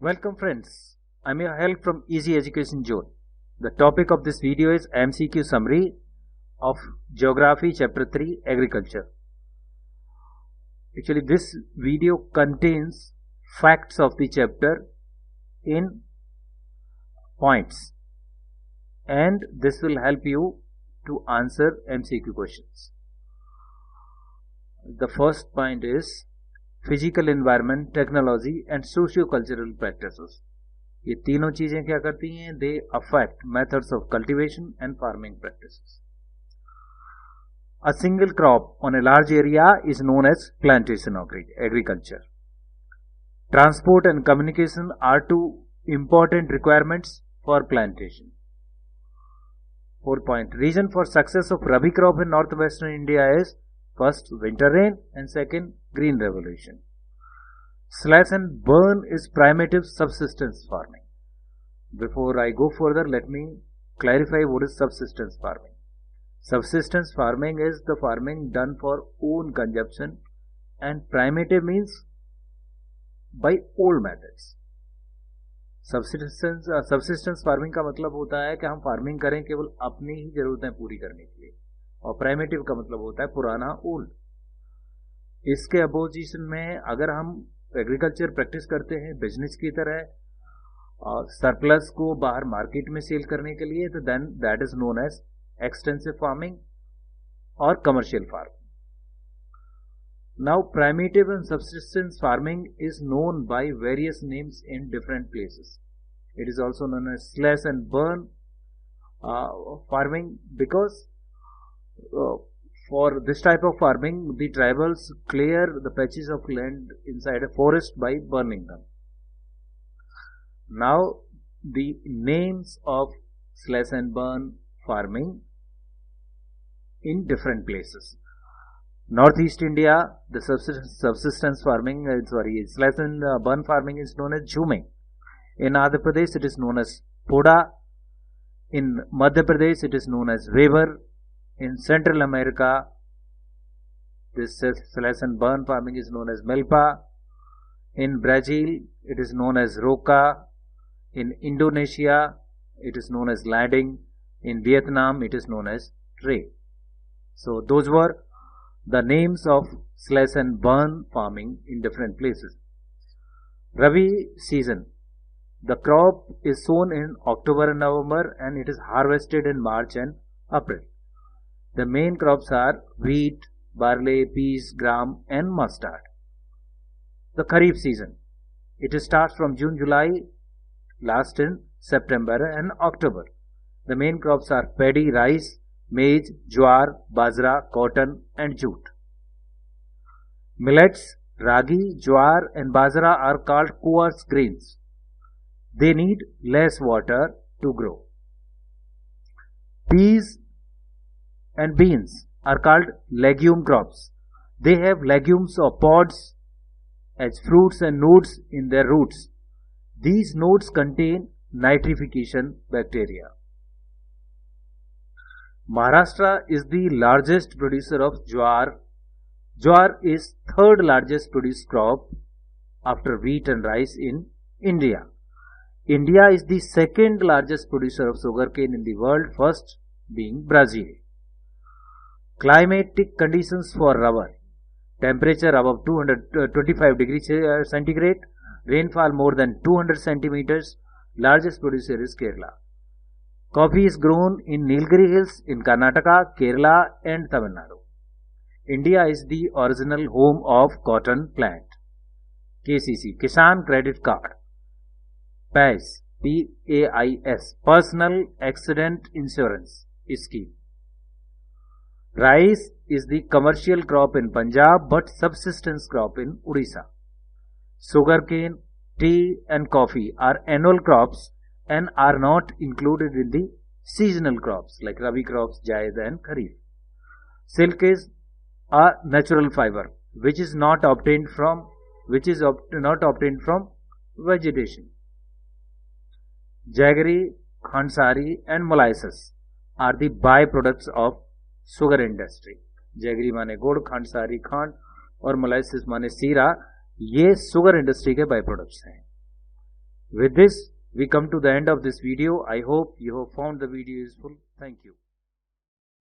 Welcome friends, I'm your help from Easy Education Zone. The topic of this video is MCQ summary of Geography Chapter 3 Agriculture. Actually this video contains facts of the chapter in points and this will help you to answer MCQ questions. The first point is physical environment, technology and socio cultural practices. ये तीनों चीजें क्या करती हैं? They affect methods of cultivation and farming practices. A single crop on a large area is known as plantation agriculture. Transport and communication are two important requirements for plantation. 4 point. Reason for success of Rabi crop in northwestern India is first winter rain and second green revolution. Slash and burn is primitive subsistence farming. Before I go further, let me clarify what is subsistence farming. Subsistence farming is the farming done for own consumption and primitive means by old methods. Subsistence farming का मतलब होता है कि हम farming करें केवल अपनी ही जरूरतें पूरी करने के लिए, और प्राइमेटिव का मतलब होता है पुराना, ओल्ड. इसके अपोजिशन में अगर हम एग्रीकल्चर प्रैक्टिस करते हैं बिजनेस की तरह और सरप्लस को बाहर मार्केट में सेल करने के लिए, तो then that is known as extensive farming और commercial farming. Now primitive and subsistence farming is known by various names in different places. It is also known as slash and burn farming because for this type of farming the tribals clear the patches of land inside a forest by burning them. Now the names of slash and burn farming in different places. Northeast India, the subsistence farming slash and burn farming is known as Jhume. In Andhra Pradesh it is known as Poda. In Madhya Pradesh it is known as Weber. In Central America, this slash and burn farming is known as Melpa. In Brazil, it is known as Roca. In Indonesia, it is known as Lading. In Vietnam, it is known as Tre. So those were the names of slash and burn farming in different places. Rabi season. The crop is sown in October and November and it is harvested in March and April. The main crops are wheat, barley, peas, gram and mustard. The Kharif season. It starts from June, July, lasts in September and October. The main crops are paddy, rice, maize, jowar, bajra, cotton and jute. Millets, ragi, jowar and bajra are called coarse grains. They need less water to grow. Peas and beans are called legume crops. They have legumes or pods as fruits and nodes in their roots. These nodes contain nitrification bacteria. Maharashtra is the largest producer of jowar. Jowar is third largest produced crop after wheat and rice in India. India is the second largest producer of sugarcane in the world, first being Brazil. Climatic conditions for rubber. Temperature above 225 degrees centigrade. Rainfall more than 200 centimeters. Largest producer is Kerala. Coffee is grown in Nilgiri Hills in Karnataka, Kerala and Tamil Nadu. India is the original home of cotton plant. KCC, Kisan Credit Card. PAIS, PAIS, Personal Accident Insurance Scheme. Rice is the commercial crop in Punjab but subsistence crop in Odisha. Sugarcane, tea and coffee are annual crops and are not included in the seasonal crops like Rabi crops, Jaid and Kharif. Silk is a natural fiber which is not obtained from vegetation. Jaggery, khansari and molasses are the byproducts of sugar industry. Jaggery माने गुड़, खांडसारी खांड और molasses माने सीरा, ये sugar industry के by products हैं. With this, we come to the end of this video. I hope you have found the video useful. Thank you.